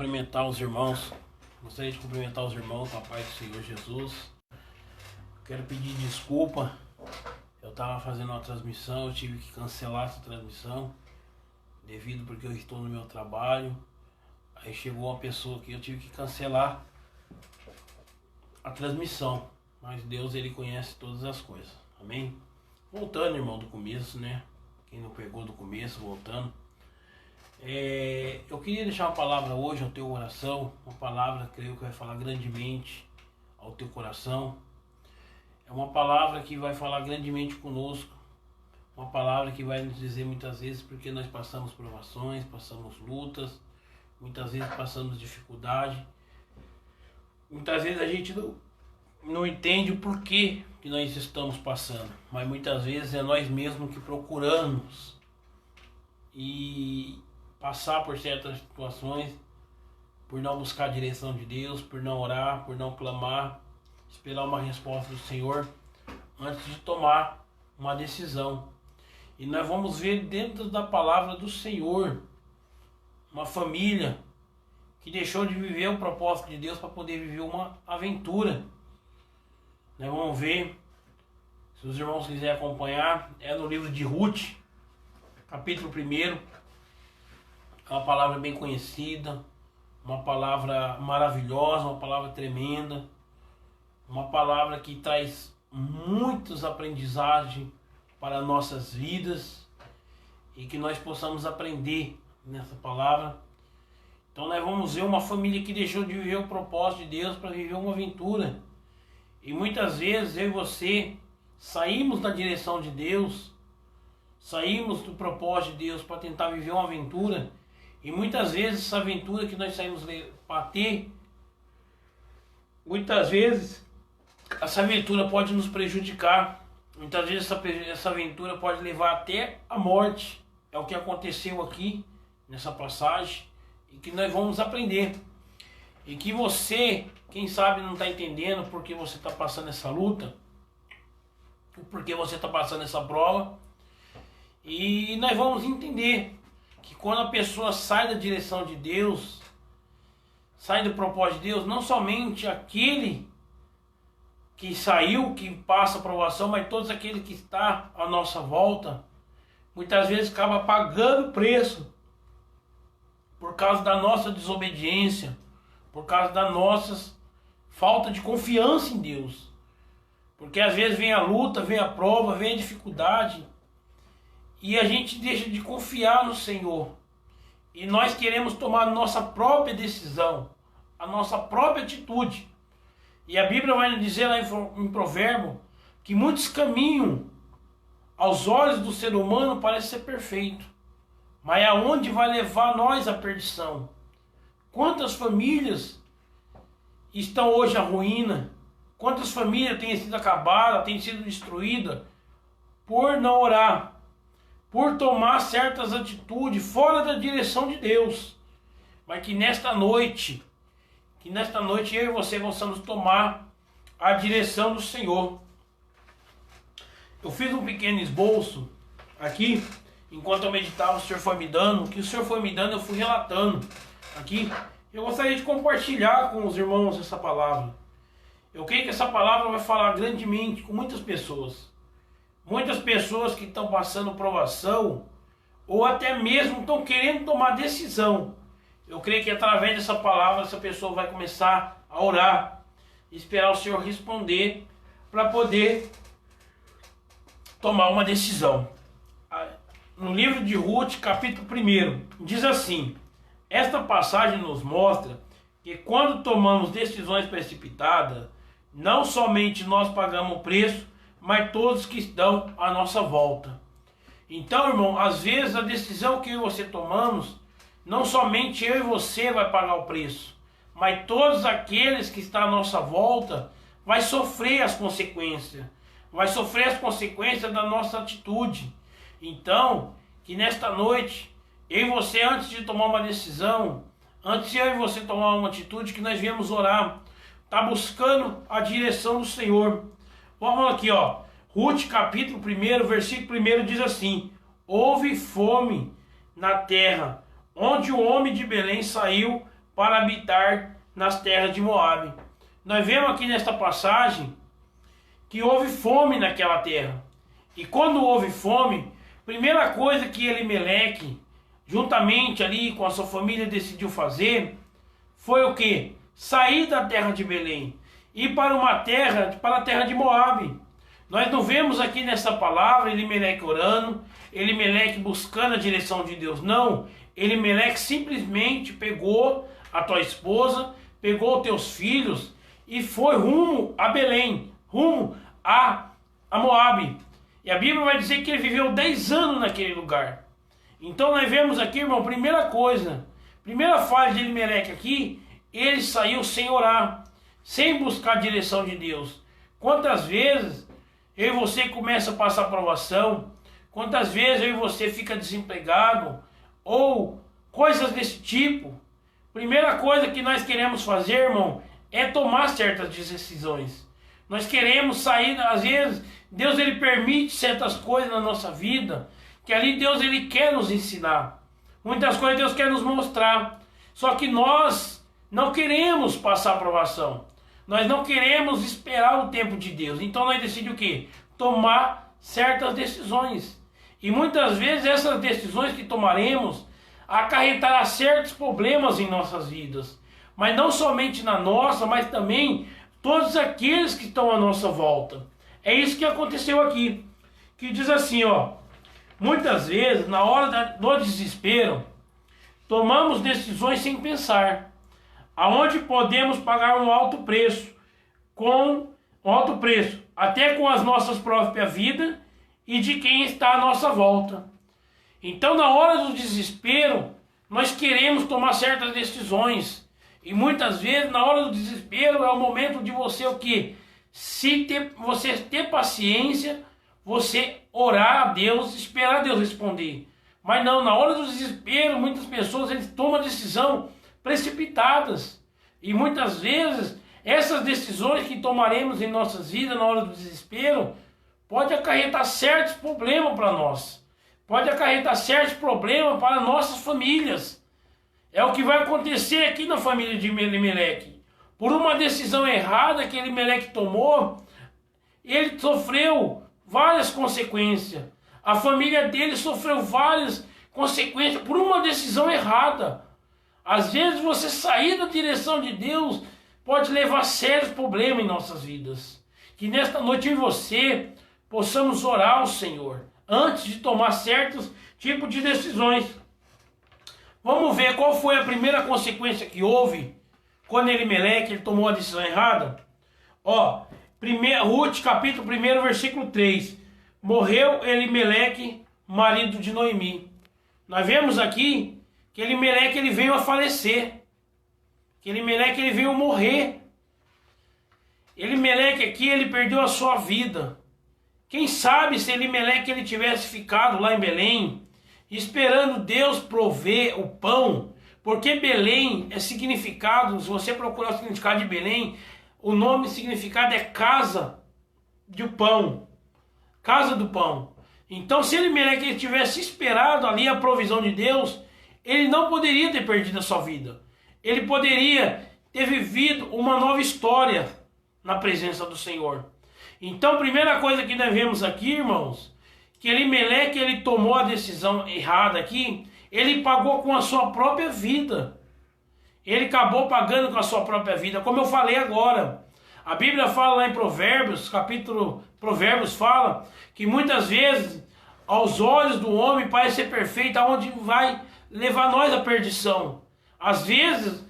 cumprimentar os irmãos. Gostaria de cumprimentar os irmãos com a paz do Senhor Jesus. Quero pedir desculpa. Eu estava fazendo uma transmissão, eu tive que cancelar essa transmissão devido porque eu estou no meu trabalho. Aí chegou uma pessoa que eu tive que cancelar a transmissão. Mas Deus, Ele conhece todas as coisas. Amém? Voltando, irmão, do começo, né? Quem não pegou do começo, voltando. Eu queria deixar uma palavra hoje ao teu coração. Uma palavra, creio que vai falar grandemente ao teu coração. É uma palavra que vai falar grandemente conosco. Uma palavra que vai nos dizer muitas vezes porque nós passamos provações, passamos lutas. Muitas vezes passamos dificuldade. Muitas vezes a gente não entende o porquê que nós estamos passando. Mas muitas vezes é nós mesmos que procuramos e passar por certas situações, por não buscar a direção de Deus, por não orar, por não clamar, esperar uma resposta do Senhor antes de tomar uma decisão. E nós vamos ver dentro da palavra do Senhor uma família que deixou de viver o propósito de Deus para poder viver uma aventura. Nós vamos ver, se os irmãos quiserem acompanhar, é no livro de Ruth, capítulo 1. É uma palavra bem conhecida, uma palavra maravilhosa, uma palavra tremenda, uma palavra que traz muitas aprendizagens para nossas vidas e que nós possamos aprender nessa palavra. Então nós vamos ver uma família que deixou de viver o propósito de Deus para viver uma aventura. E muitas vezes eu e você saímos da direção de Deus, saímos do propósito de Deus para tentar viver uma aventura. E muitas vezes essa aventura que nós saímos para ter, muitas vezes essa aventura pode nos prejudicar. Muitas vezes essa aventura pode levar até a morte. É o que aconteceu aqui nessa passagem e que nós vamos aprender. E que você, quem sabe, não está entendendo porque você está passando essa luta, porque você está passando essa prova. E nós vamos entender que quando a pessoa sai da direção de Deus, sai do propósito de Deus, não somente aquele que saiu, que passa a provação, mas todos aqueles que estão à nossa volta, muitas vezes acaba pagando preço por causa da nossa desobediência, por causa da nossa falta de confiança em Deus. Porque às vezes vem a luta, vem a prova, vem a dificuldade, e a gente deixa de confiar no Senhor. E nós queremos tomar a nossa própria decisão, a nossa própria atitude. E a Bíblia vai nos dizer lá em Provérbio que muitos caminhos aos olhos do ser humano parecem ser perfeitos, mas aonde vai levar nós à perdição? Quantas famílias estão hoje à ruína? Quantas famílias têm sido acabadas, têm sido destruídas por não orar, por tomar certas atitudes fora da direção de Deus. Mas que nesta noite eu e você possamos tomar a direção do Senhor. Eu fiz um pequeno esboço aqui, enquanto eu meditava, o Senhor foi me dando, o que o Senhor foi me dando eu fui relatando aqui. Eu gostaria de compartilhar com os irmãos essa palavra. Eu creio que essa palavra vai falar grandemente com muitas pessoas. Muitas pessoas que estão passando provação, ou até mesmo estão querendo tomar decisão. Eu creio que através dessa palavra, essa pessoa vai começar a orar, esperar o Senhor responder, para poder tomar uma decisão. No livro de Ruth, capítulo 1, diz assim: esta passagem nos mostra que quando tomamos decisões precipitadas, não somente nós pagamos o preço, mas todos que estão à nossa volta. Então, irmão, às vezes a decisão que eu e você tomamos, não somente eu e você vai pagar o preço, mas todos aqueles que estão à nossa volta vai sofrer as consequências. Vai sofrer as consequências da nossa atitude. Então, que nesta noite, eu e você, antes de tomar uma decisão, antes de eu e você tomar uma atitude, que nós viemos orar, tá buscando a direção do Senhor. Vamos aqui, ó. Ruth, capítulo 1, versículo 1 diz assim: houve fome na terra, onde o homem de Belém saiu para habitar nas terras de Moabe. Nós vemos aqui nesta passagem que houve fome naquela terra. E quando houve fome, primeira coisa que Elimeleque, juntamente ali com a sua família, decidiu fazer, foi o quê? Sair da terra de Belém, ir para a terra de Moabe. Nós não vemos aqui nessa palavra Elimeleque orando, Elimeleque buscando a direção de Deus. Não, Elimeleque simplesmente pegou a tua esposa, pegou os teus filhos e foi rumo a Belém, rumo a Moabe. E a Bíblia vai dizer que ele viveu 10 anos naquele lugar. Então nós vemos aqui, irmão, primeira fase de Elimeleque aqui, ele saiu sem orar, sem buscar a direção de Deus. Quantas vezes eu e você começa a passar provação, quantas vezes eu e você fica desempregado, ou coisas desse tipo. Primeira coisa que nós queremos fazer, irmão, é tomar certas decisões. Nós queremos sair, às vezes, Deus ele permite certas coisas na nossa vida, que ali Deus ele quer nos ensinar. Muitas coisas Deus quer nos mostrar. Só que nós não queremos passar provação. Nós não queremos esperar o tempo de Deus. Então nós decidimos o quê? Tomar certas decisões. E muitas vezes essas decisões que tomaremos acarretará certos problemas em nossas vidas. Mas não somente na nossa, mas também todos aqueles que estão à nossa volta. É isso que aconteceu aqui. Que diz assim, ó. Muitas vezes, na hora do desespero, tomamos decisões sem pensar. Aonde podemos pagar um alto preço, até com as nossas próprias vidas e de quem está à nossa volta. Então, na hora do desespero, nós queremos tomar certas decisões. E muitas vezes, na hora do desespero, é o momento de você o quê? Você ter paciência, você orar a Deus, esperar Deus responder. Mas não, na hora do desespero, muitas pessoas eles tomam decisão precipitadas. E muitas vezes, essas decisões que tomaremos em nossas vidas na hora do desespero, pode acarretar certos problemas para nós. Pode acarretar certos problemas para nossas famílias. É o que vai acontecer aqui na família de Elimeleque. Por uma decisão errada que Elimeleque tomou, ele sofreu várias consequências. A família dele sofreu várias consequências por uma decisão errada. Às vezes você sair da direção de Deus pode levar sérios problemas em nossas vidas. Que nesta noite eu e você possamos orar ao Senhor antes de tomar certos tipos de decisões. Vamos ver qual foi a primeira consequência que houve quando Elimeleque ele tomou a decisão errada. Ó, Ruth capítulo 1, versículo 3. Morreu Elimeleque, marido de Noemi. Nós vemos aqui que Elimeleque ele veio a falecer. Que Elimeleque ele veio morrer. Elimeleque aqui ele perdeu a sua vida. Quem sabe se Elimeleque ele tivesse ficado lá em Belém, esperando Deus prover o pão, porque Belém é significado, se você procurar o significado de Belém, o nome significado é casa de pão, casa do pão. Então se Elimeleque ele tivesse esperado ali a provisão de Deus, ele não poderia ter perdido a sua vida. Ele poderia ter vivido uma nova história na presença do Senhor. Então, primeira coisa que nós vemos aqui, irmãos, que Elimeleque ele tomou a decisão errada aqui, ele pagou com a sua própria vida. Ele acabou pagando com a sua própria vida, como eu falei agora. A Bíblia fala lá em Provérbios, Provérbios fala que muitas vezes aos olhos do homem parece ser perfeito, aonde vai levar nós à perdição. Às vezes,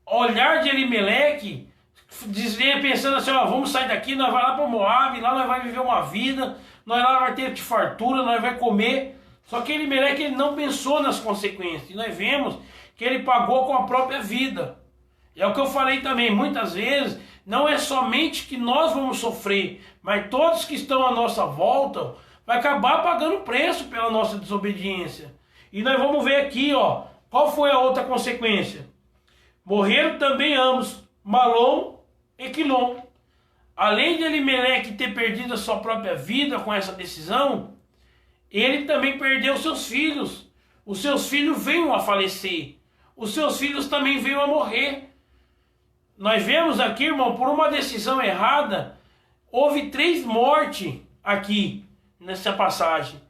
olhar de Elimeleque, pensando assim, ó, vamos sair daqui, nós vamos lá para Moabe, lá nós vamos viver uma vida, nós lá vamos ter de fartura, nós vamos comer. Só que Elimeleque ele não pensou nas consequências. E nós vemos que ele pagou com a própria vida. É o que eu falei também, muitas vezes, não é somente que nós vamos sofrer, mas todos que estão à nossa volta vai acabar pagando preço pela nossa desobediência. E nós vamos ver aqui, ó, qual foi a outra consequência. Morreram também ambos, Malom e Quilom. Além de Elimeleque ter perdido a sua própria vida com essa decisão, ele também perdeu seus filhos. Os seus filhos veio a falecer. os seus filhos também veio a morrer. Nós vemos aqui, irmão, por uma decisão errada, houve 3 mortes aqui, nessa passagem.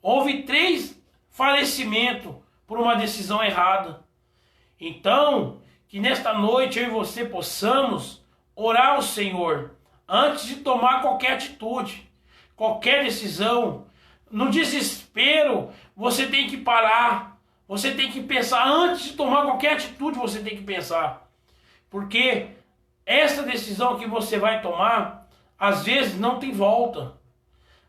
Houve 3 falecimentos por uma decisão errada. Então, que nesta noite eu e você possamos orar ao Senhor antes de tomar qualquer atitude, qualquer decisão. No desespero, você tem que parar. Você tem que pensar antes de tomar qualquer atitude, você tem que pensar. Porque essa decisão que você vai tomar, às vezes não tem volta.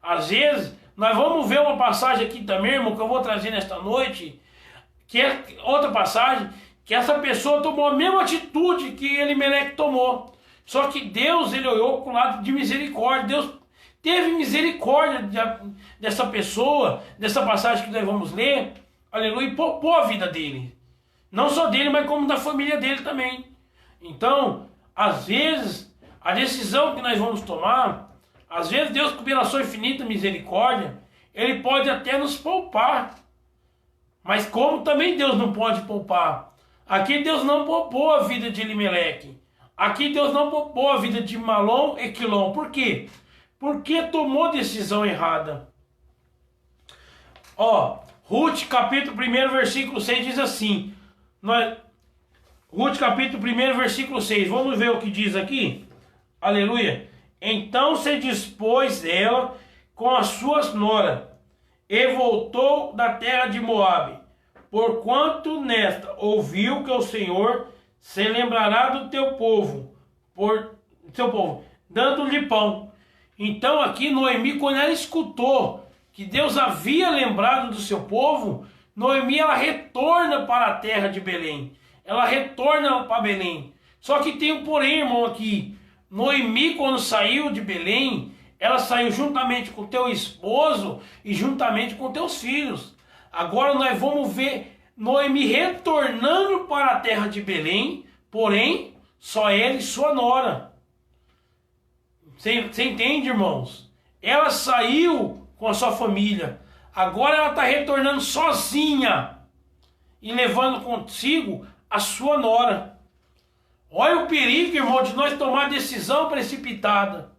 Às vezes, nós vamos ver uma passagem aqui também, irmão, que eu vou trazer nesta noite, que é outra passagem, que essa pessoa tomou a mesma atitude que Elimeleque tomou. Só que Deus, ele olhou com o lado de misericórdia. Deus teve misericórdia dessa pessoa, dessa passagem que nós vamos ler, aleluia, e poupou a vida dele. Não só dele, mas como da família dele também. Então, às vezes, a decisão que nós vamos tomar, às vezes Deus, pela sua infinita misericórdia, ele pode até nos poupar. Mas como também Deus não pode poupar? Aqui Deus não poupou a vida de Elimeleque. Aqui Deus não poupou a vida de Malom e Quilom. Por quê? Porque tomou decisão errada. Ó, Ruth capítulo 1, versículo 6 diz assim. Ruth capítulo 1, versículo 6. Vamos ver o que diz aqui? Aleluia. Então se dispôs ela com as suas noras e voltou da terra de Moabe, porquanto nesta ouviu que o Senhor se lembrará do teu povo, dando-lhe pão. Então aqui Noemi, quando ela escutou que Deus havia lembrado do seu povo, Noemi ela retorna para a terra de Belém. Ela retorna para Belém. Só que tem um porém, irmão, aqui. Noemi, quando saiu de Belém, ela saiu juntamente com teu esposo e juntamente com teus filhos. Agora nós vamos ver Noemi retornando para a terra de Belém, porém, só ele e sua nora. Você entende, irmãos? Ela saiu com a sua família. Agora ela está retornando sozinha e levando consigo a sua nora. Olha o perigo, irmão, de nós tomar decisão precipitada.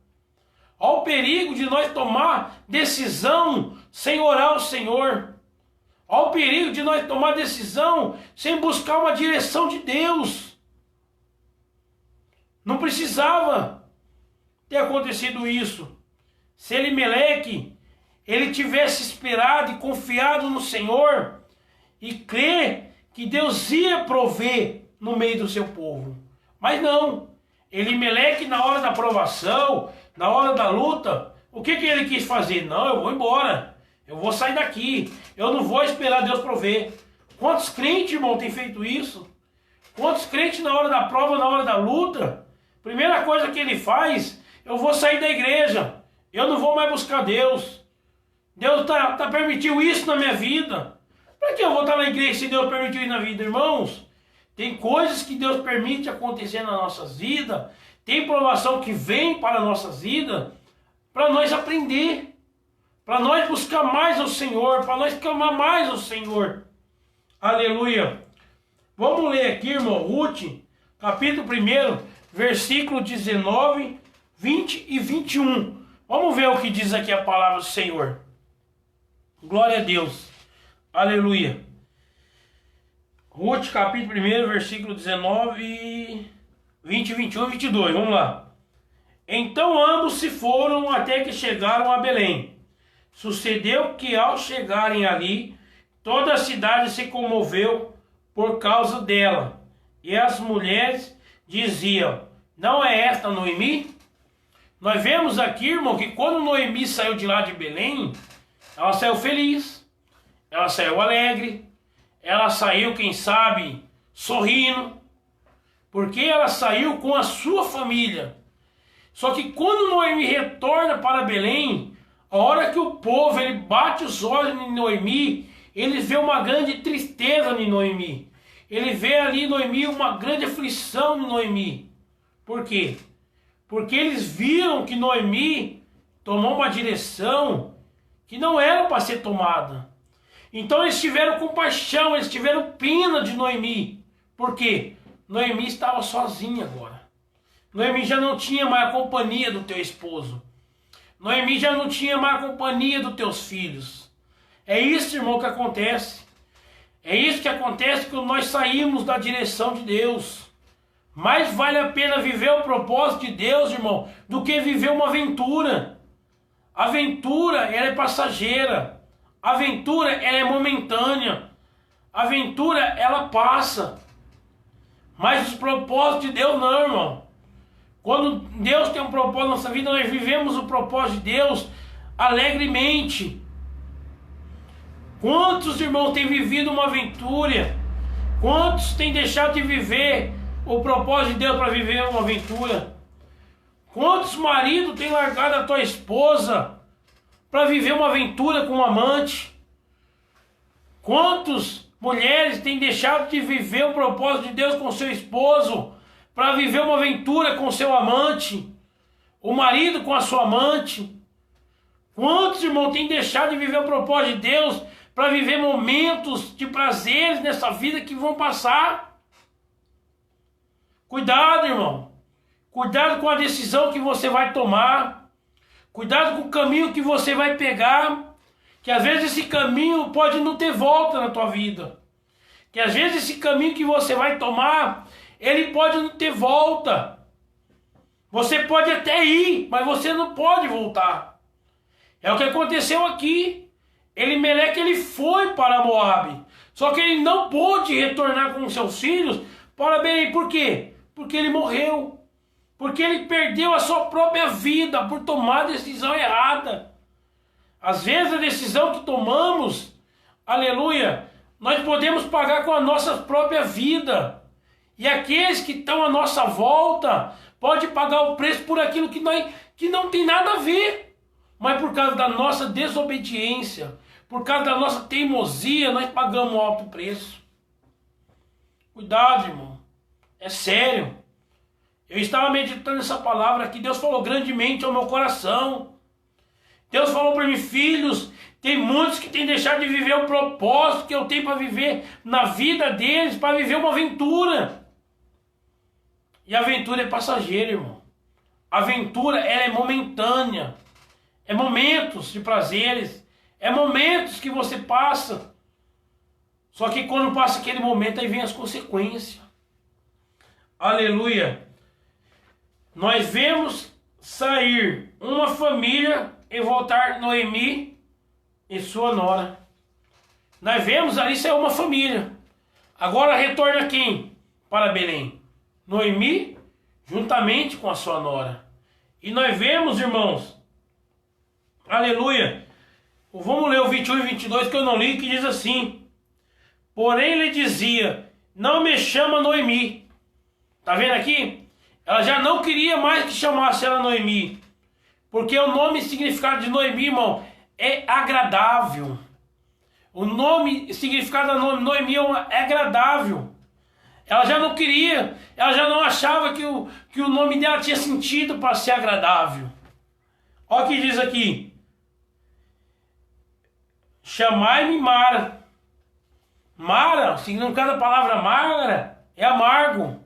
Olha o perigo de nós tomar decisão sem orar ao Senhor. Olha o perigo de nós tomar decisão sem buscar uma direção de Deus. Não precisava ter acontecido isso. Se Elimeleque, ele tivesse esperado e confiado no Senhor e crer que Deus ia prover no meio do seu povo. Mas não. Elimeleque, na hora da provação, na hora da luta, o que ele quis fazer? Não, eu vou embora. Eu vou sair daqui. Eu não vou esperar Deus prover. Quantos crentes, irmão, têm feito isso? Quantos crentes na hora da prova, na hora da luta, primeira coisa que ele faz, eu vou sair da igreja. Eu não vou mais buscar Deus. Deus tá permitiu isso na minha vida. Para que eu vou estar na igreja se Deus permitiu isso na vida, irmãos? Tem coisas que Deus permite acontecer nas nossas vidas. Tem provação que vem para as nossas vidas para nós aprender. Para nós buscar mais ao Senhor. Para nós clamar mais ao Senhor. Aleluia. Vamos ler aqui, irmão, Ruth, capítulo 1, versículo 19, 20 e 21. Vamos ver o que diz aqui a palavra do Senhor. Glória a Deus. Aleluia. Ruth, capítulo 1, versículo 19, 20, 21 e 22. Vamos lá. Então ambos se foram até que chegaram a Belém. Sucedeu que ao chegarem ali, toda a cidade se comoveu por causa dela. E as mulheres diziam, não é esta Noemi? Nós vemos aqui, irmão, que quando Noemi saiu de lá de Belém, ela saiu feliz, ela saiu alegre, ela saiu, quem sabe, sorrindo, porque ela saiu com a sua família. Só que quando Noemi retorna para Belém, a hora que o povo ele bate os olhos em Noemi, ele vê uma grande tristeza em Noemi. Ele vê ali em Noemi uma grande aflição em Noemi. Por quê? Porque eles viram que Noemi tomou uma direção que não era para ser tomada. Então eles tiveram compaixão, eles tiveram pena de Noemi. Por quê? Noemi estava sozinha agora. Noemi já não tinha mais a companhia do teu esposo. Noemi já não tinha mais a companhia dos teus filhos. É isso, irmão, que acontece. É isso que acontece quando nós saímos da direção de Deus. Mais vale a pena viver o propósito de Deus, irmão, do que viver uma aventura. A aventura, ela é passageira. A aventura, ela é momentânea. A aventura, ela passa. Mas os propósitos de Deus não, irmão. Quando Deus tem um propósito na nossa vida, nós vivemos o propósito de Deus alegremente. Quantos irmãos têm vivido uma aventura? Quantos têm deixado de viver o propósito de Deus para viver uma aventura? Quantos maridos têm largado a tua esposa para viver uma aventura com um amante? Quantos mulheres têm deixado de viver o propósito de Deus com seu esposo para viver uma aventura com seu amante? O marido com a sua amante? Quantos irmãos têm deixado de viver o propósito de Deus para viver momentos de prazeres nessa vida que vão passar? Cuidado, irmão. Cuidado com a decisão que você vai tomar. Cuidado com o caminho que você vai pegar. Que às vezes esse caminho pode não ter volta na tua vida. Que às vezes esse caminho que você vai tomar, ele pode não ter volta. Você pode até ir, mas você não pode voltar. É o que aconteceu aqui. Elimeleque, ele foi para Moabe. Só que ele não pôde retornar com seus filhos para Belém. Por quê? Porque ele morreu. Porque ele perdeu a sua própria vida por tomar a decisão errada. Às vezes a decisão que tomamos, aleluia, nós podemos pagar com a nossa própria vida. E aqueles que estão à nossa volta podem pagar o preço por aquilo que não tem nada a ver. Mas por causa da nossa desobediência, por causa da nossa teimosia, nós pagamos um alto preço. Cuidado, irmão. É sério. Eu estava meditando essa palavra aqui. Deus falou grandemente ao meu coração. Deus falou para mim, filhos, tem muitos que têm deixado de viver o propósito que eu tenho para viver na vida deles, para viver uma aventura. E a aventura é passageira, irmão. A aventura, ela é momentânea. É momentos de prazeres. É momentos que você passa. Só que quando passa aquele momento, aí vem as consequências. Aleluia. Nós vemos sair uma família e voltar Noemi e sua nora. Nós vemos ali sair uma família. Agora retorna quem? Para Belém. Noemi, juntamente com a sua nora. E nós vemos, irmãos, aleluia. Vamos ler o 21 e 22 que eu não li, que diz assim: porém ele dizia, não me chama Noemi. Tá vendo aqui? Ela já não queria mais que chamasse ela Noemi. Porque o nome significado de Noemi, irmão, é agradável. O nome, significado do nome Noemi é agradável. Ela já não queria, ela já não achava que o nome dela tinha sentido para ser agradável. Olha o que diz aqui. Chamai-me Mara. Mara, significado da palavra Mara, é amargo.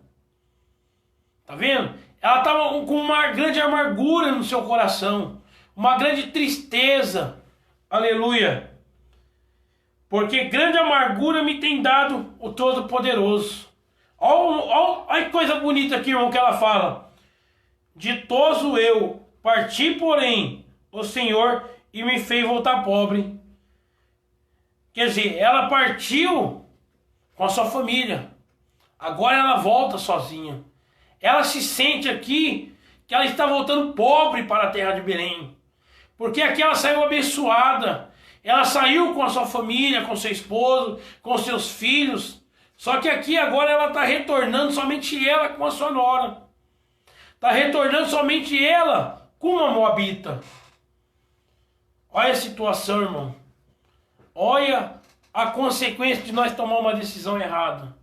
Tá vendo? Ela estava com uma grande amargura no seu coração. Uma grande tristeza. Aleluia. Porque grande amargura me tem dado o Todo-Poderoso. Olha que coisa bonita aqui, irmão, que ela fala. Ditoso eu, parti, porém, o Senhor e me fez voltar pobre. Quer dizer, ela partiu com a sua família. Agora ela volta sozinha. Ela se sente aqui que ela está voltando pobre para a terra de Belém. Porque aqui ela saiu abençoada. Ela saiu com a sua família, com seu esposo, com seus filhos. Só que aqui agora ela está retornando somente ela com a sua nora. Está retornando somente ela com uma moabita. Olha a situação, irmão. Olha a consequência de nós tomar uma decisão errada.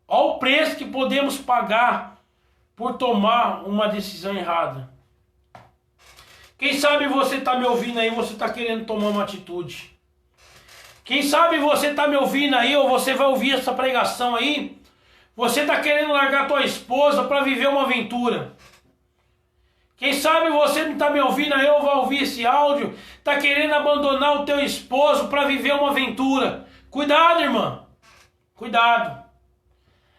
Olha o preço que podemos pagar por tomar uma decisão errada. Quem sabe você está me ouvindo aí, você está querendo tomar uma atitude. Quem sabe você está me ouvindo aí, ou você vai ouvir essa pregação aí, Você está querendo largar tua esposa para viver uma aventura. Quem sabe você não está me ouvindo aí ou vai ouvir esse áudio, está querendo abandonar o teu esposo para viver uma aventura. Cuidado, irmã. Cuidado.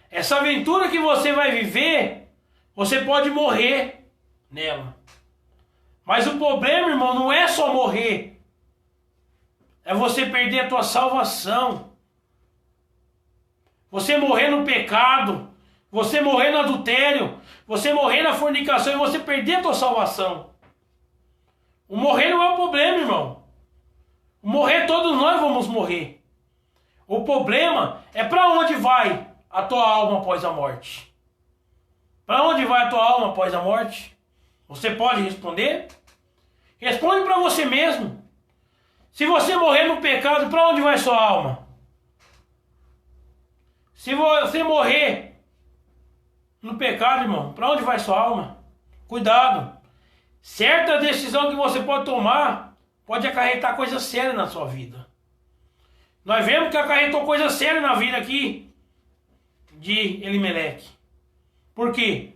Essa aventura que você vai viver, você pode morrer nela. Mas o problema, irmão, não é só morrer. É você perder a tua salvação. Você morrer no pecado. Você morrer no adultério. Você morrer na fornicação e você perder a tua salvação. O morrer não é o problema, irmão. O morrer, todos nós vamos morrer. O problema é para onde vai a tua alma após a morte. Para onde vai a tua alma após a morte? Você pode responder? Responde para você mesmo. Se você morrer no pecado, para onde vai sua alma? Se você morrer no pecado, irmão, para onde vai sua alma? Cuidado. Certa decisão que você pode tomar pode acarretar coisa séria na sua vida. Nós vemos que acarretou coisa séria na vida aqui de Elimeleque. Por quê?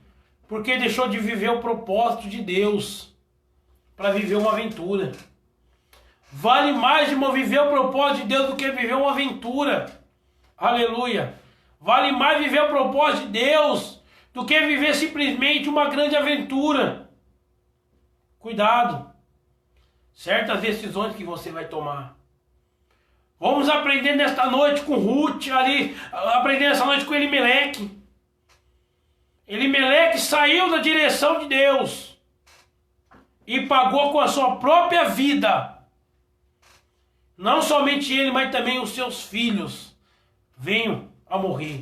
Porque deixou de viver o propósito de Deus para viver uma aventura. Vale mais de viver o propósito de Deus do que viver uma aventura. Aleluia. Vale mais viver o propósito de Deus do que viver simplesmente uma grande aventura. Cuidado. Certas decisões que você vai tomar. Vamos aprender nesta noite com Ruth, aprender nessa noite com Elimeleque. Elimeleque saiu da direção de Deus e pagou com a sua própria vida. Não somente ele, mas também os seus filhos venham a morrer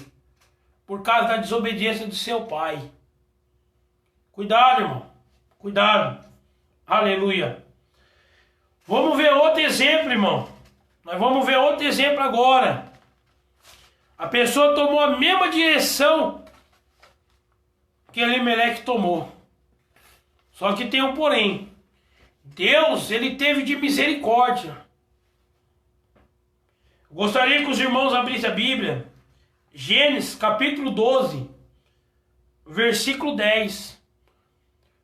por causa da desobediência de seu pai. Cuidado, irmão. Cuidado. Aleluia. Vamos ver outro exemplo, irmão. Nós vamos ver outro exemplo agora. A pessoa tomou a mesma direção que Elimeleque tomou. Só que tem um porém. Deus, ele teve de misericórdia. Gostaria que os irmãos abrissem a Bíblia. Gênesis capítulo 12, versículo 10.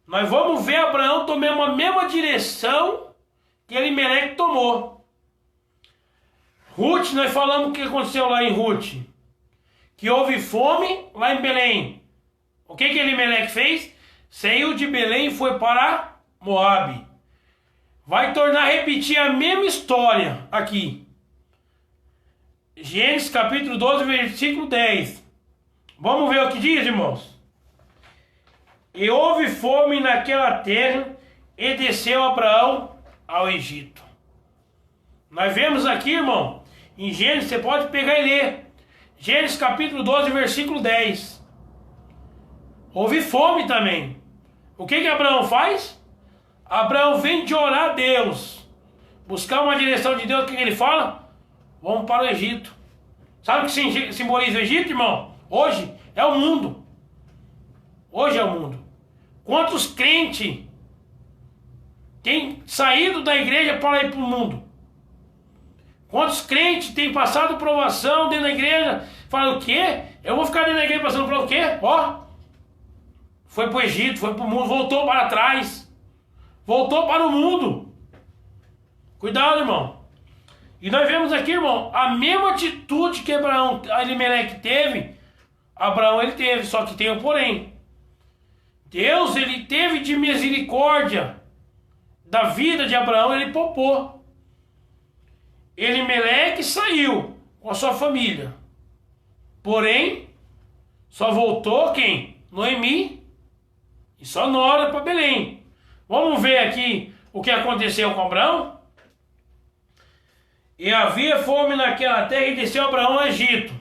Nós vamos ver Abraão tomando a mesma direção que Elimeleque tomou. Ruth, nós falamos o que aconteceu lá em Ruth. Que houve fome lá em Belém. O que Elimeleque fez? Saiu de Belém e foi para Moabe. Vai tornar a repetir a mesma história aqui. Gênesis capítulo 12, versículo 10. Vamos ver o que diz, irmãos. E houve fome naquela terra, e desceu Abraão ao Egito. Nós vemos aqui, irmão, em Gênesis, você pode pegar e ler. Gênesis capítulo 12, versículo 10. Houve fome também. O que Abraão faz? Abraão vem de orar a Deus, buscar uma direção de Deus. O que ele fala? Vamos para o Egito. Sabe o que simboliza o Egito, irmão? Hoje é o mundo. Hoje é o mundo. Quantos crentes têm saído da igreja para ir para o mundo? Quantos crentes têm passado provação dentro da igreja? Falam o quê? Eu vou ficar dentro da igreja passando por o quê? Ó, foi para o Egito, foi para o mundo, voltou para trás. Voltou para o mundo. Cuidado, irmão. E nós vemos aqui, irmão, a mesma atitude que Elimeleque teve, Abraão ele teve, só que tem um porém. Deus, ele teve de misericórdia da vida de Abraão, ele poupou. Elimeleque saiu com a sua família. Porém, só voltou quem? Noemi e sua nora para Belém. Vamos ver aqui o que aconteceu com Abraão? E havia fome naquela terra e desceu Abraão ao Egito.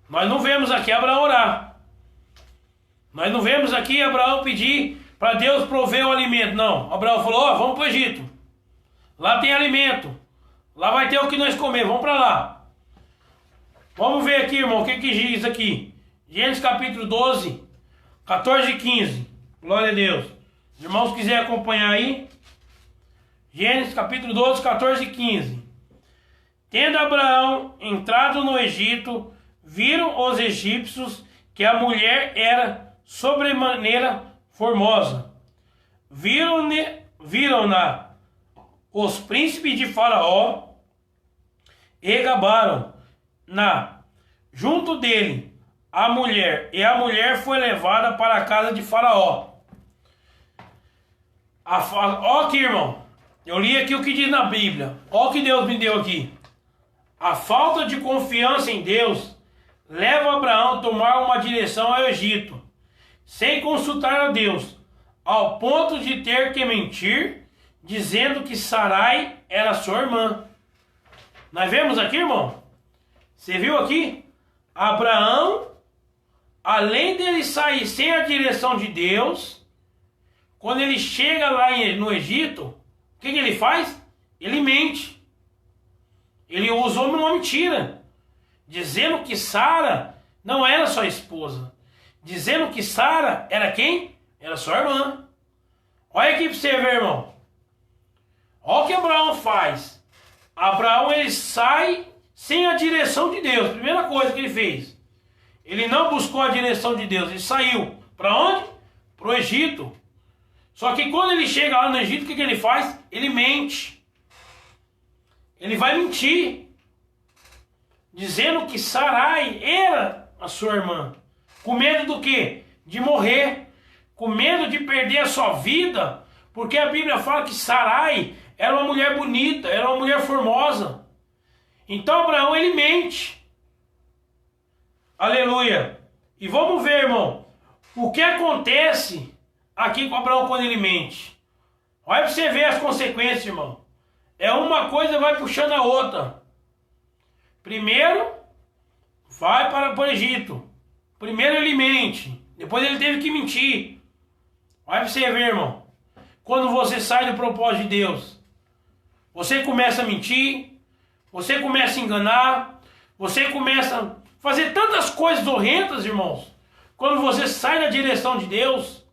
Nós não vemos aqui Abraão orar. Nós não vemos aqui Abraão pedir para Deus prover o alimento. Não, Abraão falou, ó, vamos para o Egito. Lá tem alimento. Lá vai ter o que nós comer, vamos para lá. Vamos ver aqui, irmão, o que diz aqui. Gênesis capítulo 12, 14 e 15. Glória a Deus. Os irmãos quiserem acompanhar aí. Gênesis capítulo 12, 14 e 15. Tendo Abraão entrado no Egito, viram os egípcios que a mulher era sobremaneira formosa. Viram-na os príncipes de Faraó e gabaram-na junto dele a mulher, e a mulher foi levada para a casa de Faraó. Ó aqui, irmão, eu li aqui o que diz na Bíblia. Ó o que Deus me deu aqui. A falta de confiança em Deus leva Abraão a tomar uma direção ao Egito, sem consultar a Deus, ao ponto de ter que mentir, dizendo que Sarai era sua irmã. Nós vemos aqui, irmão? Você viu aqui? Abraão, além dele sair sem a direção de Deus, quando ele chega lá no Egito, o que ele faz? Ele mente. Ele usou uma mentira, dizendo que Sara não era sua esposa, dizendo que Sara era quem? Era sua irmã. Olha aqui para você ver, irmão. Olha o que Abraão faz. Abraão, ele sai sem a direção de Deus. Primeira coisa que ele fez, ele não buscou a direção de Deus. Ele saiu para onde? Para o Egito. Só que quando ele chega lá no Egito, o que ele faz? Ele mente. Ele vai mentir, dizendo que Sarai era a sua irmã. Com medo do quê? De morrer. Com medo de perder a sua vida. Porque a Bíblia fala que Sarai era uma mulher bonita, era uma mulher formosa. Então Abraão, ele mente. Aleluia. E vamos ver, irmão, o que acontece aqui com Abraão quando ele mente. Olha para você ver as consequências, irmão. É uma coisa vai puxando a outra. Primeiro, vai para o Egito. Primeiro ele mente. Depois ele teve que mentir. Olha para você ver, irmão. Quando você sai do propósito de Deus, você começa a mentir, você começa a enganar, você começa a fazer tantas coisas horrendas, irmãos. Quando você sai da direção de Deus,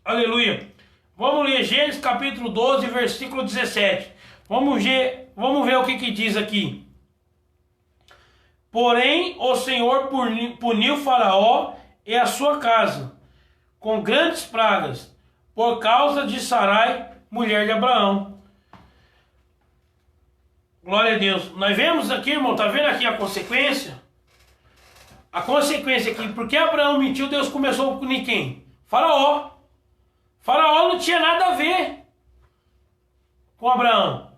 aleluia. Vamos ler Gênesis capítulo 12, versículo 17. Vamos ver o que diz aqui. Porém, o Senhor puniu Faraó e a sua casa com grandes pragas, por causa de Sarai, mulher de Abraão. Glória a Deus. Nós vemos aqui, irmão, tá vendo aqui a consequência? A consequência aqui, porque Abraão mentiu, Deus começou a punir quem? Faraó. Faraó não tinha nada a ver com Abraão.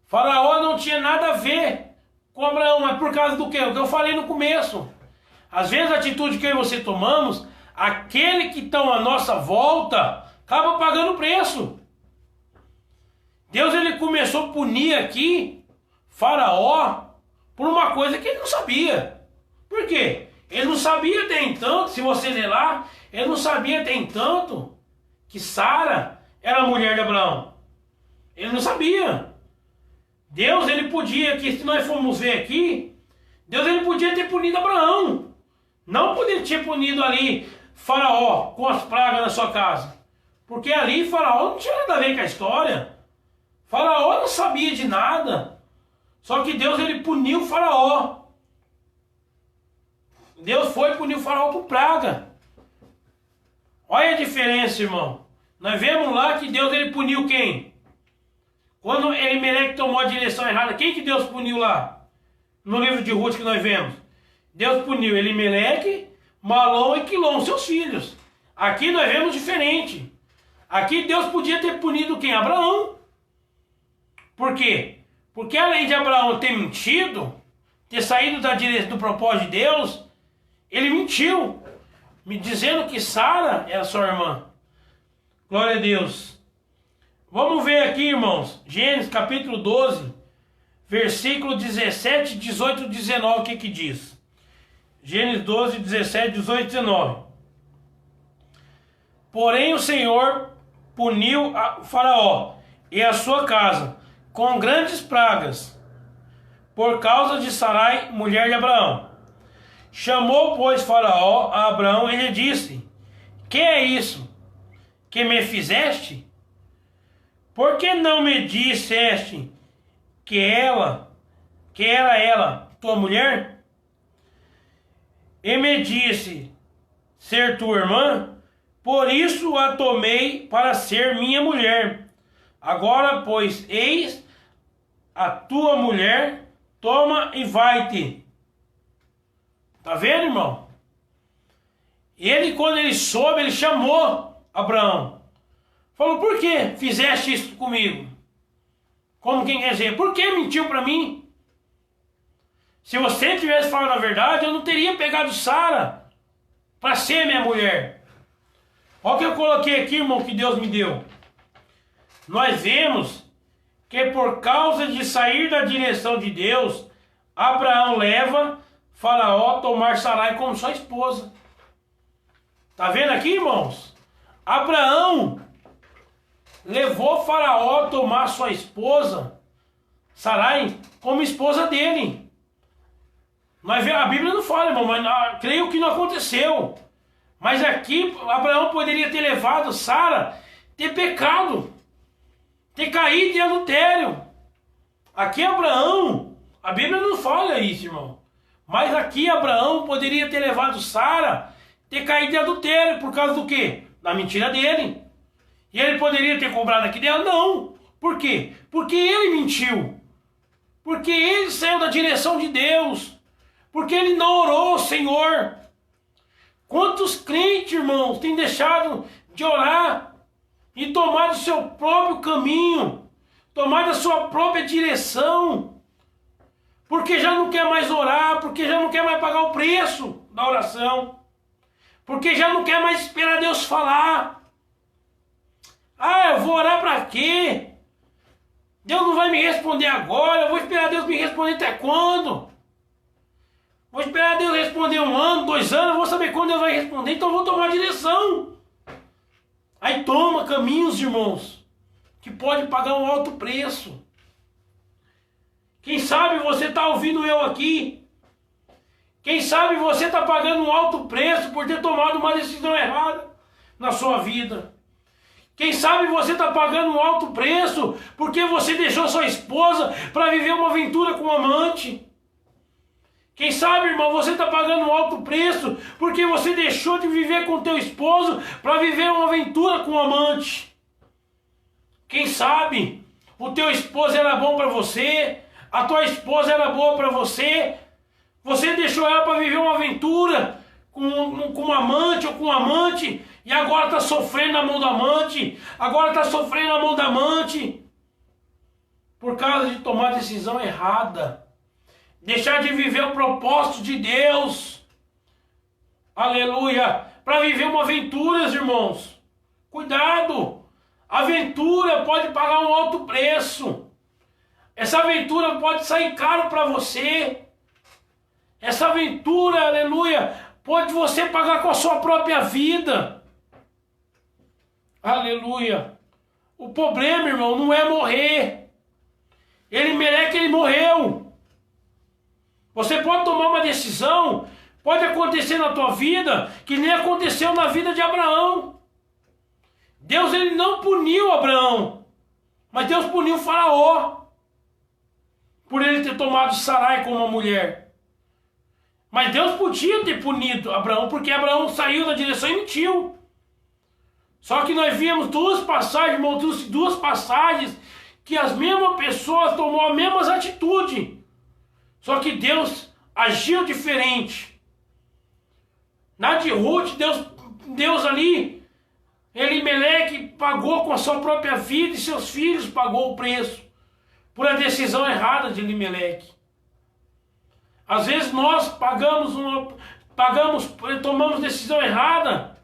Faraó não tinha nada a ver com Abraão, mas por causa do quê? O que eu falei no começo. Às vezes a atitude que eu e você tomamos, aquele que estão à nossa volta, acaba pagando preço. Deus, ele começou a punir aqui Faraó por uma coisa que ele não sabia. Por quê? Ele não sabia até então, se você ler lá, ele não sabia até então que Sara era a mulher de Abraão. Ele não sabia. Deus, ele podia, que se nós formos ver aqui, Deus, ele podia ter punido Abraão. Não poderia ter punido ali Faraó com as pragas na sua casa. Porque ali Faraó não tinha nada a ver com a história. Faraó não sabia de nada. Só que Deus, ele puniu Faraó. Deus foi punir o Faraó por praga. Olha a diferença, irmão. Nós vemos lá que Deus, ele puniu quem? Quando Elimeleque tomou a direção errada, quem que Deus puniu lá? No livro de Ruth que nós vemos. Deus puniu Elimeleque, Malom e Quilom, seus filhos. Aqui nós vemos diferente. Aqui Deus podia ter punido quem? Abraão. Por quê? Porque além de Abraão ter mentido, ter saído da direção do propósito de Deus, ele mentiu, me dizendo que Sara era sua irmã. Glória a Deus. Vamos ver aqui, irmãos, Gênesis capítulo 12, versículo 17, 18 e 19, o que diz? Gênesis 12, 17, 18 e 19. Porém o Senhor puniu o Faraó e a sua casa com grandes pragas, por causa de Sarai, mulher de Abraão. Chamou, pois, Faraó a Abraão e lhe disse: que é isso que me fizeste? Por que não me disseste que era ela tua mulher? e me disse ser tua irmã, por isso a tomei para ser minha mulher. Agora, pois, eis a tua mulher, toma e vai-te. Tá vendo, irmão? Ele, quando ele soube, ele chamou Abraão. Falou, por que fizeste isso comigo? Como quem quer dizer, por que mentiu para mim? Se você tivesse falado a verdade, eu não teria pegado Sara para ser minha mulher. Olha o que eu coloquei aqui, irmão, que Deus me deu. Nós vemos que por causa de sair da direção de Deus, Abraão leva Faraó a tomar Sarai como sua esposa. Tá vendo aqui, irmãos? Abraão levou Faraó a tomar sua esposa, Sarai, como esposa dele. Nós vemos, a Bíblia não fala, irmão, mas creio que não aconteceu. Mas aqui Abraão poderia ter levado Sara, ter pecado, ter caído em adultério. Aqui Abraão, a Bíblia não fala isso, irmão. Mas aqui Abraão poderia ter levado Sara, ter caído em adultério, por causa do quê? Da mentira dele. E ele poderia ter cobrado aqui dela? Não. Por quê? Porque ele mentiu. Porque ele saiu da direção de Deus. Porque ele não orou ao Senhor. Quantos crentes, irmãos, têm deixado de orar e tomado o seu próprio caminho, tomado a sua própria direção, porque já não quer mais orar, porque já não quer mais pagar o preço da oração, porque já não quer mais esperar Deus falar. Ah, eu vou orar para quê? Deus não vai me responder agora, eu vou esperar Deus me responder até quando? Vou esperar Deus responder 1 ano, 2 anos, eu vou saber quando Deus vai responder, então eu vou tomar direção. Aí toma caminhos, irmãos, que pode pagar um alto preço. Quem sabe você está ouvindo eu aqui. Quem sabe você está pagando um alto preço por ter tomado uma decisão errada na sua vida. Quem sabe você está pagando um alto preço porque você deixou sua esposa para viver uma aventura com um amante. Quem sabe, irmão, você está pagando um alto preço porque você deixou de viver com teu esposo para viver uma aventura com um amante. Quem sabe o teu esposo era bom para você, a tua esposa era boa para você, você deixou ela para viver uma aventura com um amante ou com um amante e agora está sofrendo na mão do amante, agora está sofrendo na mão da amante por causa de tomar decisão errada. Deixar de viver o propósito de Deus. Aleluia. Para viver uma aventura, irmãos. Cuidado. Aventura pode pagar um alto preço. Essa aventura pode sair caro para você. Essa aventura, aleluia, pode você pagar com a sua própria vida. Aleluia. O problema, irmão, não é morrer. Elimelec, ele morreu. Você pode tomar uma decisão, pode acontecer na tua vida, que nem aconteceu na vida de Abraão. Deus, ele não puniu Abraão, mas Deus puniu Faraó, por ele ter tomado Sarai como uma mulher. Mas Deus podia ter punido Abraão, porque Abraão saiu da direção e mentiu. Só que nós vimos duas passagens, irmão, duas passagens, que as mesmas pessoas tomou as mesmas atitudes. Só que Deus agiu diferente. Na de Ruth, Deus ali, Elimelec pagou com a sua própria vida e seus filhos pagou o preço por a decisão errada de Elimelec. Às vezes nós tomamos decisão errada.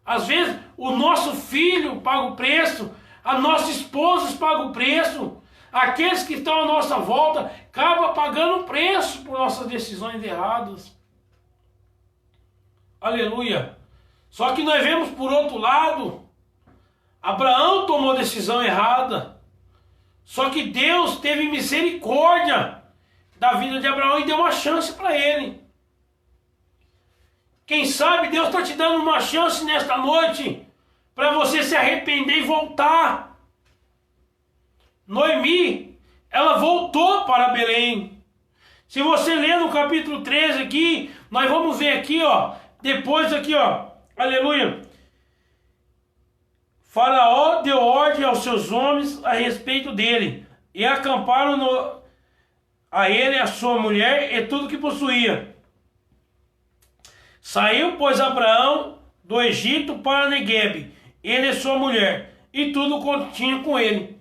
Às vezes o nosso filho paga o preço, a nossa esposa paga o preço. Aqueles que estão à nossa volta acabam pagando o preço por nossas decisões erradas. Aleluia. Só que nós vemos por outro lado, Abraão tomou decisão errada. Só que Deus teve misericórdia da vida de Abraão e deu uma chance para ele. Quem sabe Deus está te dando uma chance nesta noite para você se arrepender e voltar. Noemi, ela voltou para Belém. Se você ler no capítulo 13 aqui, Nós vamos ver aqui, ó, depois aqui, ó, aleluia. Faraó deu ordem aos seus homens a respeito dele, e acamparam a ele, a sua mulher e tudo que possuía. Saiu, pois, Abraão do Egito para Neguebe, ele e sua mulher, e tudo quanto tinha com ele.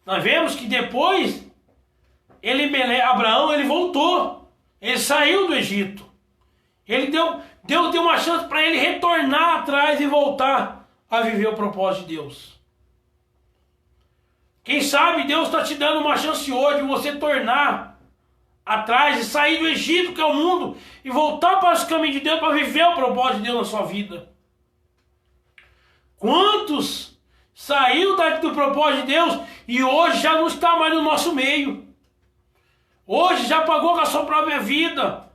Nós vemos que depois, Abraão, ele voltou, ele saiu do Egito. Ele Deus deu uma chance para ele retornar atrás e voltar a viver o propósito de Deus. Quem sabe Deus está te dando uma chance hoje de você tornar atrás e sair do Egito, que é o mundo, e voltar para os caminhos de Deus para viver o propósito de Deus na sua vida. Quantos saiu do propósito de Deus e hoje já não está mais no nosso meio? Hoje já pagou com a sua própria vida.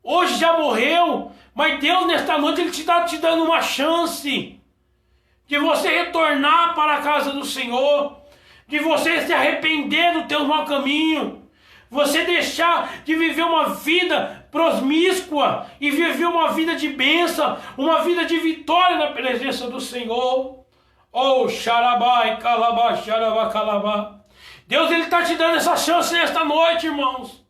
Hoje já morreu. Mas Deus nesta noite Ele está te dando uma chance de você retornar para a casa do Senhor, de você se arrepender do teu mau caminho, você deixar de viver uma vida promíscua e viver uma vida de bênção, uma vida de vitória na presença do Senhor. Oh, xarabai, calabá, xarabá, calabá. Deus, Ele está te dando essa chance nesta noite, irmãos.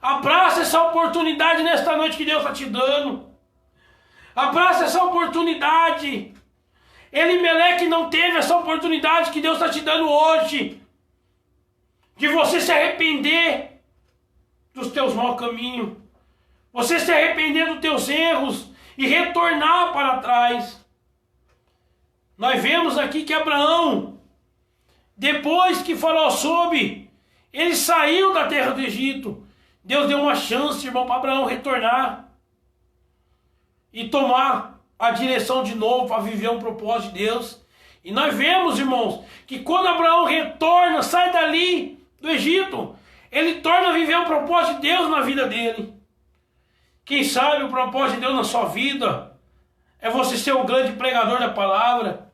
Abraça essa oportunidade nesta noite que Deus está te dando. Abraça essa oportunidade. Elimeleque não teve essa oportunidade que Deus está te dando hoje, de você se arrepender dos teus maus caminhos, você se arrepender dos teus erros e retornar para trás. Nós vemos aqui que Abraão, depois que Faraó soube, ele saiu da terra do Egito. Deus deu uma chance, irmão, para Abraão retornar e tomar a direção de novo para viver um propósito de Deus. E nós vemos, irmãos, que quando Abraão retorna, sai dali do Egito, ele torna a viver um propósito de Deus na vida dele. Quem sabe o propósito de Deus na sua vida é você ser um grande pregador da palavra.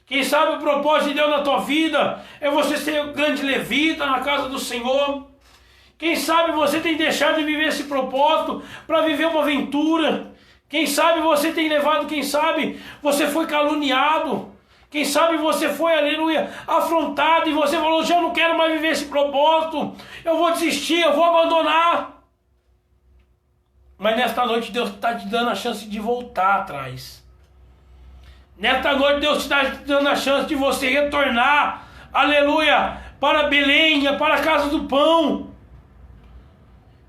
Quem sabe o propósito de Deus na tua vida é você ser um grande levita na casa do Senhor. Quem sabe você tem deixado de viver esse propósito para viver uma aventura. Quem sabe você tem levado, quem sabe você foi caluniado. Quem sabe você foi, aleluia, afrontado e você falou, já não quero mais viver esse propósito. Eu vou desistir, eu vou abandonar. Mas nesta noite Deus está te dando a chance de voltar atrás. Nesta noite Deus está te dando a chance de você retornar, aleluia, para Belém, para a casa do pão.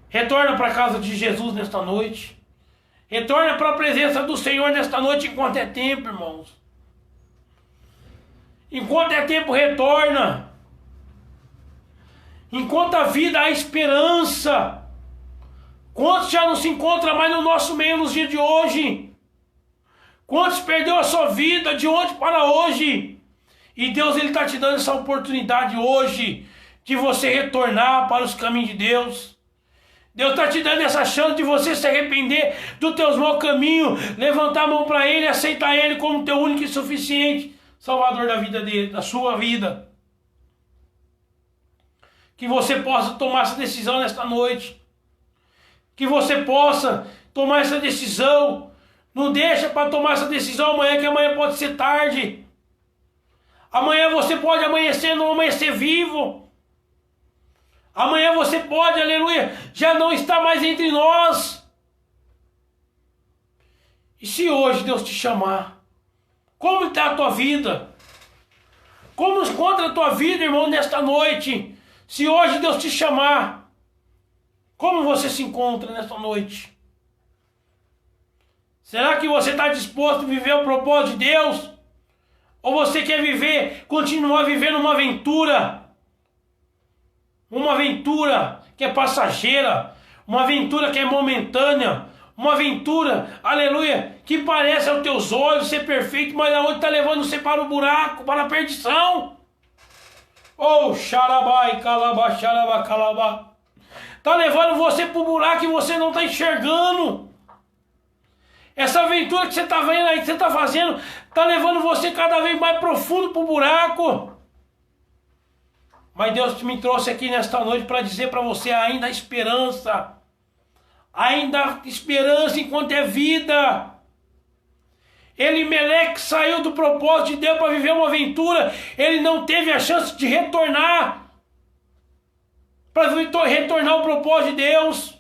Retorna para a casa de Jesus nesta noite. Retorna para a presença do Senhor nesta noite enquanto é tempo, irmãos. Enquanto é tempo, retorna. Enquanto a vida há esperança. Quantos já não se encontram mais no nosso meio nos dias de hoje? Quantos perdeu a sua vida de ontem para hoje? E Deus, Ele está te dando essa oportunidade hoje de você retornar para os caminhos de Deus. Deus está te dando essa chance de você se arrepender dos teus maus caminhos, levantar a mão para Ele e aceitar Ele como teu único e suficiente Salvador da vida dele, da sua vida. Que você possa tomar essa decisão nesta noite. Que você possa tomar essa decisão. Não deixa para tomar essa decisão amanhã, que amanhã pode ser tarde. Amanhã você pode amanhecer, não amanhecer vivo. Amanhã você pode, aleluia, já não está mais entre nós. E se hoje Deus te chamar, como está a tua vida? Como encontra a tua vida, irmão, nesta noite? Se hoje Deus te chamar, como você se encontra nesta noite? Será que você está disposto a viver o propósito de Deus? Ou você quer viver, continuar vivendo uma aventura? Uma aventura que é passageira, uma aventura que é momentânea, uma aventura, aleluia, que parece aos teus olhos ser perfeito, mas aonde está levando você para o buraco, para a perdição? Oh, xarabai, calabá, xarabá, calabá. Está levando você para o buraco e você não está enxergando. Essa aventura que você está vendo aí, que você está fazendo, está levando você cada vez mais profundo para o buraco. Mas Deus me trouxe aqui nesta noite para dizer para você ainda a esperança. Ainda há esperança enquanto é vida. Elimeleque saiu do propósito de Deus para viver uma aventura. Ele não teve a chance de retornar. Para retornar ao propósito de Deus.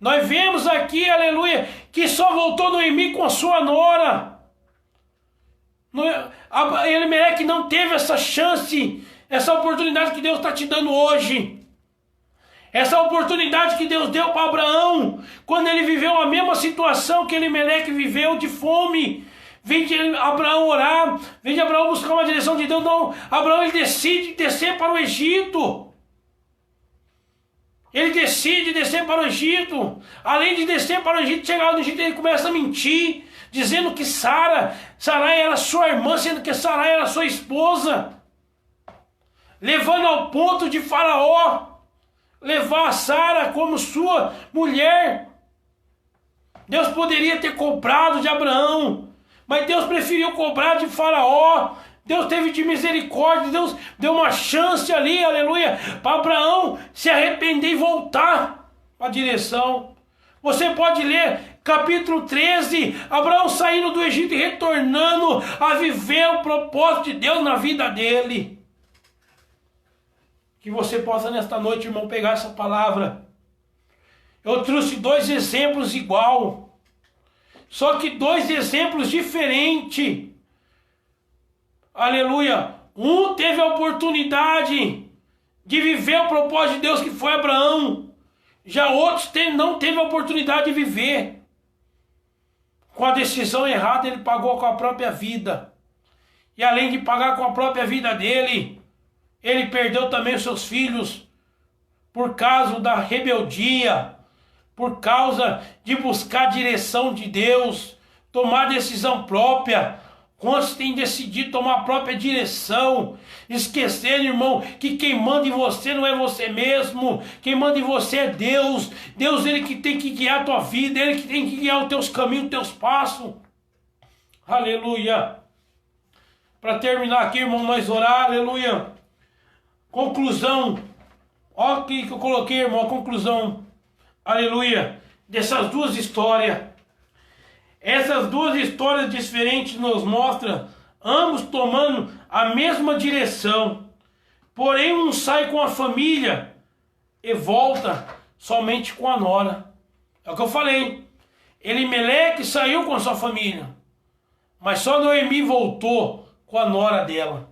Nós vemos aqui, aleluia, que só voltou Noemi com a sua nora. Elimeleque não teve essa chance, essa oportunidade que Deus está te dando hoje. Essa oportunidade que Deus deu para Abraão, quando ele viveu a mesma situação que Elimeleque viveu, de fome. Vem de Abraão orar, vem de Abraão buscar uma direção de Deus. Não, Abraão ele decide descer para o Egito. Ele decide descer para o Egito. Além de descer para o Egito, chegar no Egito, ele começa a mentir, dizendo que Sarai era sua irmã, sendo que Sarai era sua esposa. Levando ao ponto de Faraó levar a Sara como sua mulher. Deus poderia ter cobrado de Abraão, mas Deus preferiu cobrar de Faraó. Deus teve de misericórdia, Deus deu uma chance ali, aleluia, para Abraão se arrepender e voltar para a direção. Você pode ler capítulo 13, Abraão saindo do Egito e retornando a viver o propósito de Deus na vida dele. Que você possa nesta noite, irmão, pegar essa palavra. Eu trouxe 2 exemplos igual, só que 2 exemplos diferentes. Aleluia. Um teve a oportunidade de viver o propósito de Deus, que foi Abraão. Já outros não teve a oportunidade de viver. Com a decisão errada, ele pagou com a própria vida. E além de pagar com a própria vida dele, ele perdeu também os seus filhos por causa da rebeldia, por causa de buscar a direção de Deus, tomar decisão própria. Quantos têm decidido tomar a própria direção, esquecendo, irmão, que quem manda em você não é você mesmo, quem manda em você é Deus. Deus, ele que tem que guiar a tua vida, ele que tem que guiar os teus caminhos, os teus passos. Aleluia. Para terminar aqui, irmão, nós orar, aleluia. Conclusão, olha aqui que eu coloquei, irmão, a conclusão, aleluia, dessas 2 histórias. Essas 2 histórias diferentes nos mostram ambos tomando a mesma direção, porém um sai com a família e volta somente com a nora. É o que eu falei, Elimeleque saiu com a sua família, mas só Noemi voltou com a nora dela.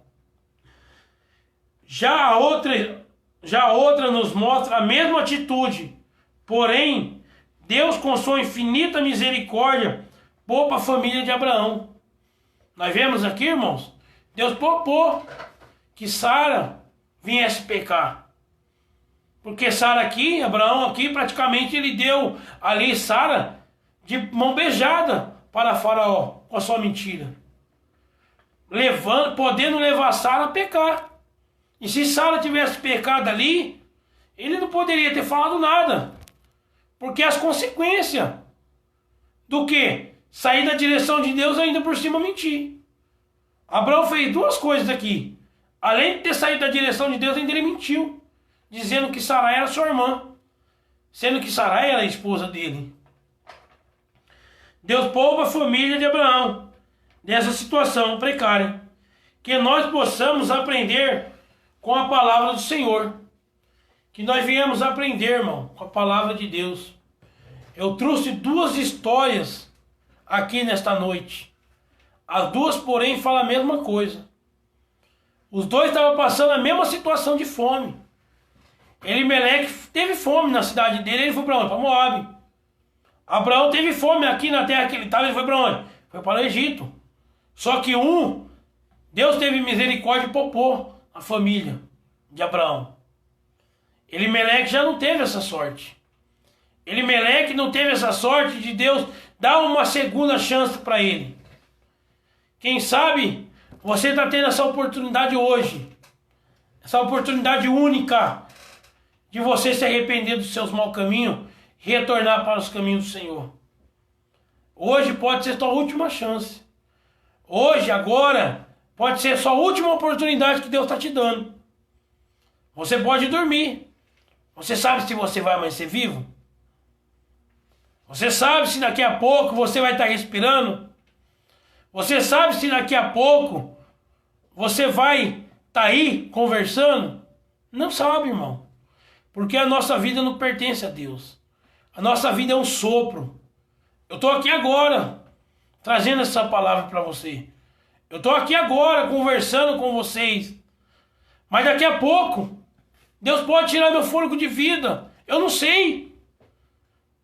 Já a outra nos mostra a mesma atitude, porém, Deus com sua infinita misericórdia poupa a família de Abraão. Nós vemos aqui, irmãos, Deus poupou que Sara viesse pecar. Porque Sara aqui, Abraão aqui, praticamente ele deu ali Sara de mão beijada para Faraó com a sua mentira. Podendo levar Sara a pecar. E se Sara tivesse pecado ali, ele não poderia ter falado nada. Porque as consequências do que? Sair da direção de Deus ainda por cima mentir. Abraão fez 2 coisas aqui. Além de ter saído da direção de Deus, ainda ele mentiu. Dizendo que Sarai era sua irmã. Sendo que Sarai era a esposa dele. Deus poupa a família de Abraão dessa situação precária. Que nós possamos aprender com a palavra do Senhor. Que nós viemos aprender, irmão, com a palavra de Deus. Eu trouxe 2 histórias aqui nesta noite. As 2, porém, falam a mesma coisa. Os 2 estavam passando a mesma situação de fome. Elimeleque teve fome na cidade dele, ele foi para onde? Para Moabe. Abraão teve fome aqui na terra que ele estava, ele foi para onde? Foi para o Egito. Só que Deus teve misericórdia e poupou a família de Abraão. Elimeleque já não teve essa sorte. Elimeleque não teve essa sorte de Deus dar uma segunda chance para ele. Quem sabe você está tendo essa oportunidade hoje. Essa oportunidade única de você se arrepender dos seus maus caminhos e retornar para os caminhos do Senhor. Hoje pode ser sua última chance. Hoje, agora, pode ser sua última oportunidade que Deus está te dando. Você pode dormir. Você sabe se você vai amanhecer vivo? Você sabe se daqui a pouco você vai estar respirando? Você sabe se daqui a pouco você vai estar aí conversando? Não sabe, irmão. Porque a nossa vida não pertence a Deus. A nossa vida é um sopro. Eu estou aqui agora, trazendo essa palavra para você. Eu estou aqui agora, conversando com vocês. Mas daqui a pouco, Deus pode tirar meu fôlego de vida. Eu não sei.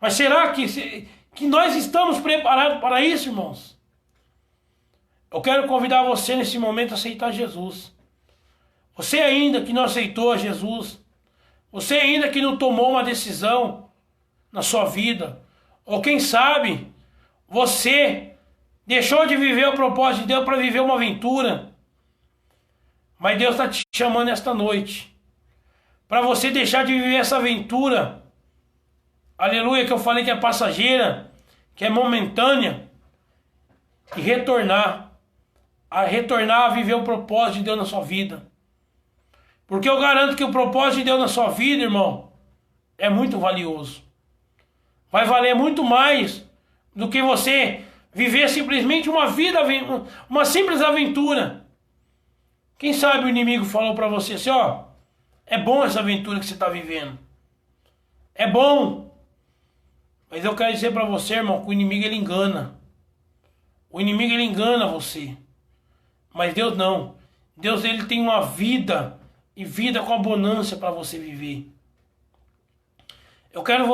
Mas será que nós estamos preparados para isso, irmãos? Eu quero convidar você nesse momento a aceitar Jesus. Você ainda que não aceitou a Jesus, você ainda que não tomou uma decisão na sua vida, ou quem sabe, você deixou de viver o propósito de Deus para viver uma aventura. Mas Deus está te chamando esta noite, para você deixar de viver essa aventura, aleluia, que eu falei que é passageira, que é momentânea, e retornar a viver o propósito de Deus na sua vida. Porque eu garanto que o propósito de Deus na sua vida, irmão, é muito valioso. Vai valer muito mais do que você viver simplesmente uma vida, uma simples aventura. Quem sabe o inimigo falou para você assim, ó, é bom essa aventura que você está vivendo. É bom. Mas eu quero dizer para você, irmão, que o inimigo ele engana. O inimigo ele engana você. Mas Deus não. Deus ele tem uma vida e vida com abundância para você viver. Eu quero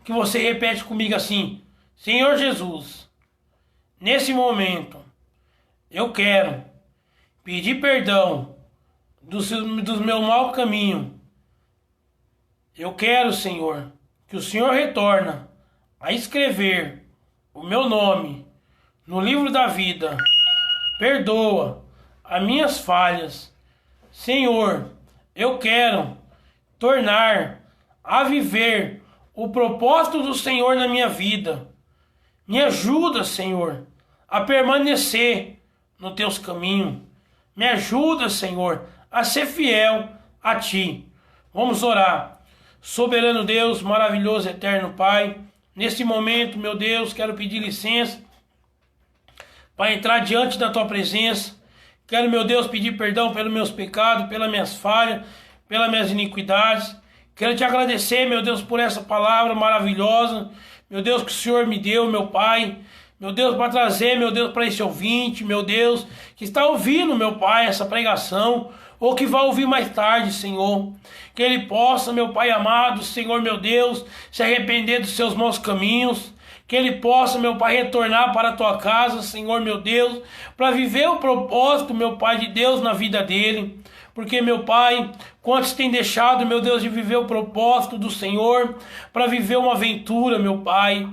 que você repete comigo assim: Senhor Jesus, nesse momento eu quero pedir perdão dos meus maus caminhos. Eu quero, Senhor, que o Senhor retorna a escrever o meu nome no livro da vida. Perdoa as minhas falhas. Senhor, eu quero tornar a viver o propósito do Senhor na minha vida. Me ajuda, Senhor, a permanecer nos teus caminhos. Me ajuda, Senhor, a ser fiel a Ti. Vamos orar. Soberano Deus, maravilhoso, eterno Pai, nesse momento, meu Deus, quero pedir licença para entrar diante da Tua presença. Quero, meu Deus, pedir perdão pelos meus pecados, pelas minhas falhas, pelas minhas iniquidades. Quero Te agradecer, meu Deus, por essa palavra maravilhosa, meu Deus, que o Senhor me deu, meu Pai. Meu Deus, para trazer, meu Deus, para esse ouvinte, meu Deus, que está ouvindo, meu Pai, essa pregação, ou que vai ouvir mais tarde, Senhor. Que ele possa, meu Pai amado, Senhor, meu Deus, se arrepender dos seus maus caminhos. Que ele possa, meu Pai, retornar para a Tua casa, Senhor, meu Deus, para viver o propósito, meu Pai, de Deus na vida dele. Porque, meu Pai, quantos têm deixado, meu Deus, de viver o propósito do Senhor para viver uma aventura, meu Pai.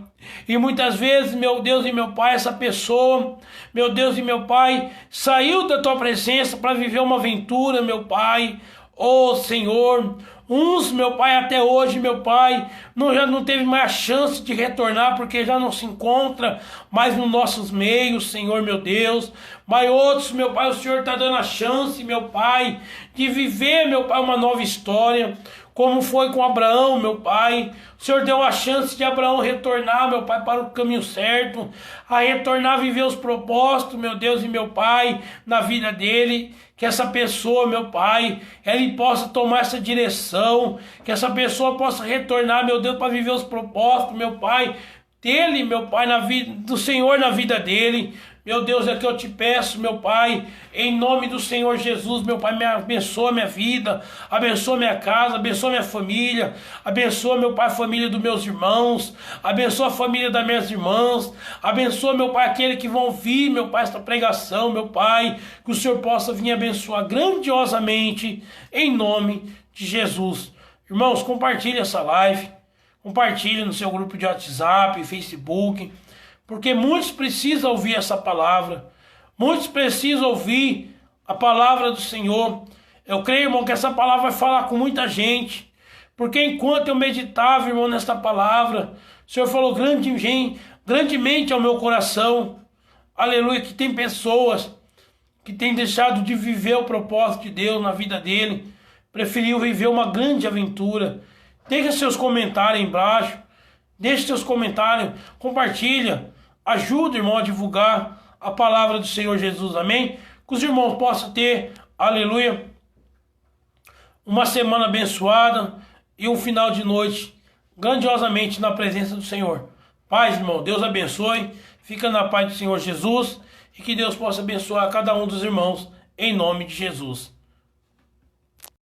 E muitas vezes, meu Deus e meu Pai, essa pessoa, meu Deus e meu Pai, saiu da Tua presença para viver uma aventura, meu Pai. Oh, Senhor, uns, meu Pai, até hoje, meu Pai, já não teve mais chance de retornar, porque já não se encontra mais nos nossos meios, Senhor, meu Deus. Mas outros, meu Pai, o Senhor está dando a chance, meu Pai, de viver, meu Pai, uma nova história, como foi com Abraão, meu Pai. O Senhor deu a chance de Abraão retornar, meu Pai, para o caminho certo, a retornar a viver os propósitos, meu Deus e meu Pai, na vida dele. Que essa pessoa, meu Pai, ele possa tomar essa direção, que essa pessoa possa retornar, meu Deus, para viver os propósitos, meu Pai, dele, meu Pai, na vida do Senhor na vida dele. Meu Deus, é que eu te peço, meu Pai, em nome do Senhor Jesus, meu Pai, me abençoa minha vida, abençoa minha casa, abençoa minha família, abençoa, meu Pai, a família dos meus irmãos, abençoa a família das minhas irmãs, abençoa, meu Pai, aqueles que vão ouvir, meu Pai, esta pregação, meu Pai, que o Senhor possa vir abençoar grandiosamente, em nome de Jesus. Irmãos, compartilhe essa live, compartilhe no seu grupo de WhatsApp, Facebook, porque muitos precisam ouvir essa palavra. Muitos precisam ouvir a palavra do Senhor. Eu creio, irmão, que essa palavra vai falar com muita gente. Porque enquanto eu meditava, irmão, nesta palavra, o Senhor falou grandemente ao meu coração. Aleluia, que tem pessoas que têm deixado de viver o propósito de Deus na vida dele. Preferiu viver uma grande aventura. Deixe seus comentários aí embaixo. deixe seus comentários, compartilha, ajuda o irmão a divulgar a palavra do Senhor Jesus, amém? Que os irmãos possam ter, aleluia, uma semana abençoada e um final de noite grandiosamente na presença do Senhor. Paz, irmão, Deus abençoe, fica na paz do Senhor Jesus e que Deus possa abençoar cada um dos irmãos em nome de Jesus.